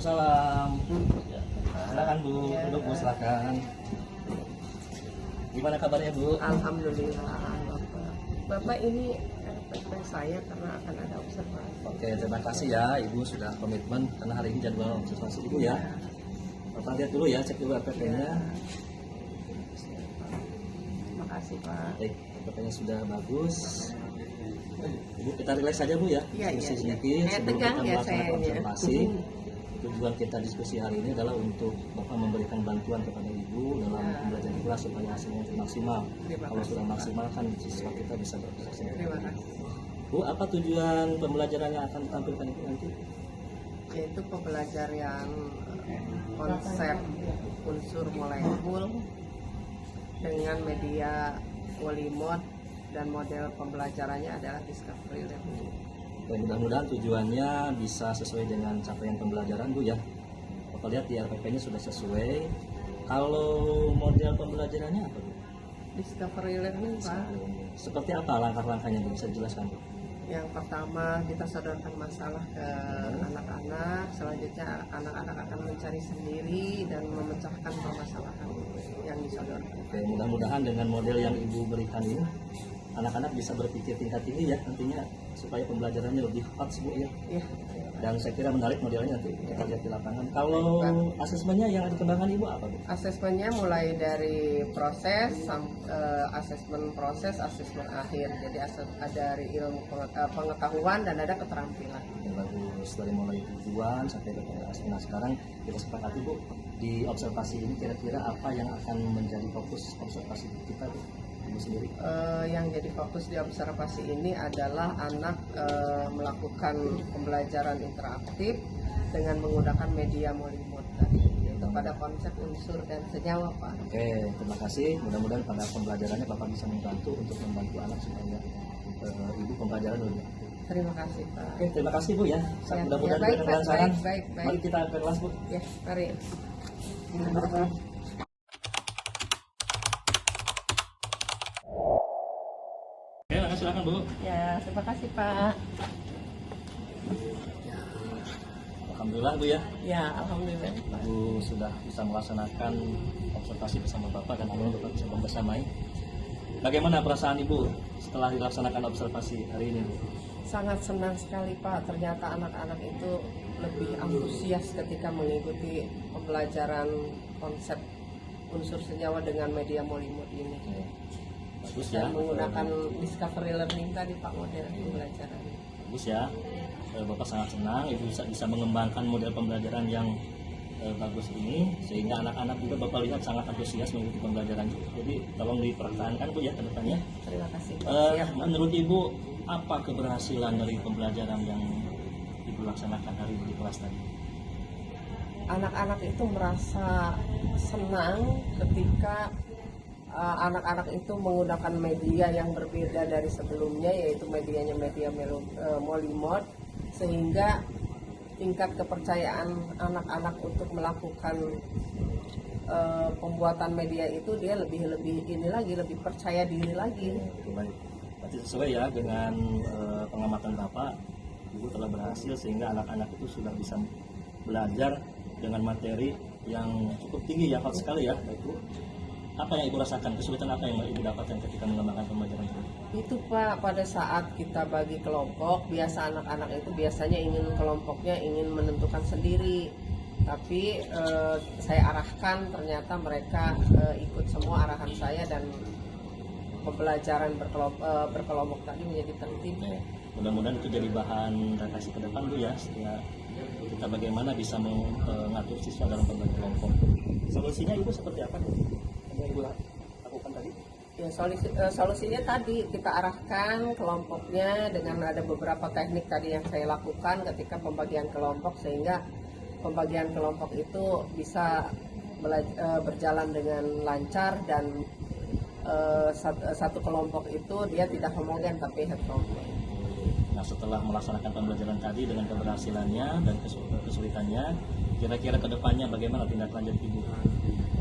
Waalaikumsalam. Ya. Silakan Bu, duduk Bu, silakan. Gimana kabarnya Bu? Alhamdulillah, Bapak ini RPP saya karena akan ada observasi. Oke, terima kasih ya Ibu sudah komitmen karena hari ini jadwal observasi Ibu ya. Bapak lihat dulu ya, cek dulu RPP-nya. Terima kasih Pak. Baik, RPP-nya sudah bagus. Ibu kita relax saja Bu ya, Iya, diskusi iya, sedikit iya. sebelum Tegang kita ya melaksanakan sayangnya. observasi. Tujuan kita diskusi hari ini adalah untuk Bapak memberikan bantuan kepada Ibu dalam pembelajaran kelas supaya hasilnya maksimal. Terima Kalau kasih, sudah Pak. maksimal kan siswa kita bisa berprestasi. Terima kasih. Bu, apa tujuan pembelajaran yang akan ditampilkan Ibu nanti? Yaitu pembelajar yang konsep unsur molekul dengan media Polimod dan model pembelajarannya adalah discovery learning. Dan mudah-mudahan tujuannya bisa sesuai dengan capaian pembelajaran Bu ya. Bapak lihat di RPP-nya sudah sesuai. Kalau model pembelajarannya apa Bu? Discovery learning Pak. Seperti apa langkah-langkahnya Bu? Bisa dijelaskan Bu? Yang pertama kita sodorkan masalah ke anak-anak, selanjutnya anak-anak akan mencari sendiri dan memecahkan permasalahan yang disodorkan. Oke, mudah-mudahan dengan model yang Ibu berikan ini anak-anak bisa berpikir tingkat tinggi ya nantinya supaya pembelajarannya lebih fast Bu ya. Ya, Dan saya kira menarik modelnya nanti kita lihat di lapangan. Kalau asesmennya yang dikembangkan Ibu apa Bu? asesmennya mulai dari proses, asesmen proses, asesmen akhir. Jadi ada dari ilmu pengetahuan dan ada keterampilan. Yang bagus dari mulai tujuan sampai ke asesmen. Nah, sekarang kita sepakati Bu di observasi ini kira-kira apa yang akan menjadi fokus observasi kita Bu? Ibu sendiri. Yang jadi fokus di observasi ini adalah anak melakukan pembelajaran interaktif dengan menggunakan media Molimod tadi, yaitu pada konsep unsur dan senyawa Pak. Oke, terima kasih. Mudah-mudahan pada pembelajarannya Bapak bisa membantu untuk membantu anak supaya Ibu pembelajaran lebih aktif. Terima kasih Pak. Oke, terima kasih Bu ya. Ya, Mudah-mudahan ya, baik, kita Pak. kelancaran. Baik. Mari kita ke kelas Bu. Ya, mari. Oke, silakan Bu. Ya, terima kasih Pak. Alhamdulillah Bu ya. Ya, alhamdulillah. Ibu sudah bisa melaksanakan observasi bersama Bapak dan alhamdulillah Bapak bisa membersamai. Bagaimana perasaan Ibu setelah dilaksanakan observasi hari ini Bu? Sangat senang sekali Pak. Ternyata anak-anak itu lebih antusias ketika mengikuti pembelajaran konsep unsur senyawa dengan media Molimod ini. Bagus ya. Dan menggunakan discovery learning tadi Pak model pembelajaran. Bagus ya. Bapak sangat senang Ibu bisa mengembangkan model pembelajaran yang bagus ini sehingga anak-anak juga Bapak lihat sangat antusias mengikuti pembelajaran. Jadi tolong dipertahankan Bu ya ke depannya. Terima kasih Pak. Siap, Pak. Menurut Ibu apa keberhasilan dari pembelajaran yang Ibu laksanakan hari ini di kelas tadi? Anak-anak itu merasa senang ketika anak-anak itu menggunakan media yang berbeda dari sebelumnya, yaitu medianya media Molimod, sehingga tingkat kepercayaan anak-anak untuk melakukan pembuatan media itu dia lebih percaya diri lagi. Itu baik. Berarti sesuai ya dengan pengamatan Bapak, Ibu telah berhasil sehingga anak-anak itu sudah bisa belajar dengan materi yang cukup tinggi ya, hot sekali ya, Baik Bu. Apa yang Ibu rasakan, kesulitan apa yang Ibu dapatkan ketika mengembangkan pembelajaran itu? Itu Pak, pada saat kita bagi kelompok, biasa anak-anak itu biasanya kelompoknya ingin menentukan sendiri. Tapi saya arahkan, ternyata mereka ikut semua arahan saya dan pembelajaran berkelompok tadi menjadi tertib. Mudah-mudahan itu jadi bahan refleksi ke depan Bu ya, setelah kita bagaimana bisa mengatur siswa dalam pembelajaran kelompok. Solusinya Ibu seperti apa yang Ibu lakukan tadi? Ya, solusinya tadi kita arahkan kelompoknya dengan ada beberapa teknik tadi yang saya lakukan ketika pembagian kelompok, sehingga pembagian kelompok itu bisa berjalan dengan lancar dan satu kelompok itu dia tidak homogen tapi heterogen. Nah, setelah melaksanakan pembelajaran tadi dengan keberhasilannya dan kesulitannya, kira-kira kedepannya bagaimana tindak lanjut Ibu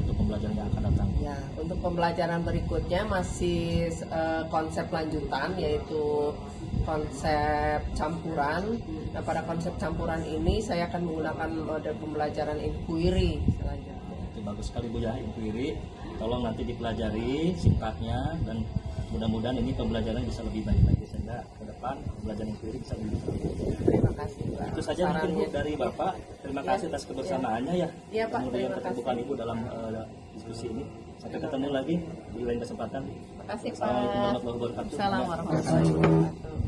untuk pembelajaran yang akan datang. Ya, untuk pembelajaran berikutnya masih konsep lanjutan, yaitu konsep campuran. Nah, pada konsep campuran ini saya akan menggunakan model pembelajaran inquiry selanjutnya. Itu bagus sekali Bu ya, inquiry. Tolong nanti dipelajari singkatnya, dan mudah-mudahan ini pembelajaran bisa lebih baik lagi, sehingga ke depan pembelajaran inquiry bisa lebih baik. Terima kasih, Pak. Itu saja mungkin Bu dari Bapak. Terima kasih atas kebersamaannya ya. Iya, Pak. Kemudian Terima keterbukaan kasih. Ibu dalam diskusi ini. Sampai ketemu lagi di lain kesempatan. Terima kasih, Pak. Assalamualaikum warahmatullahi wabarakatuh. Assalamualaikum warahmatullahi wabarakatuh.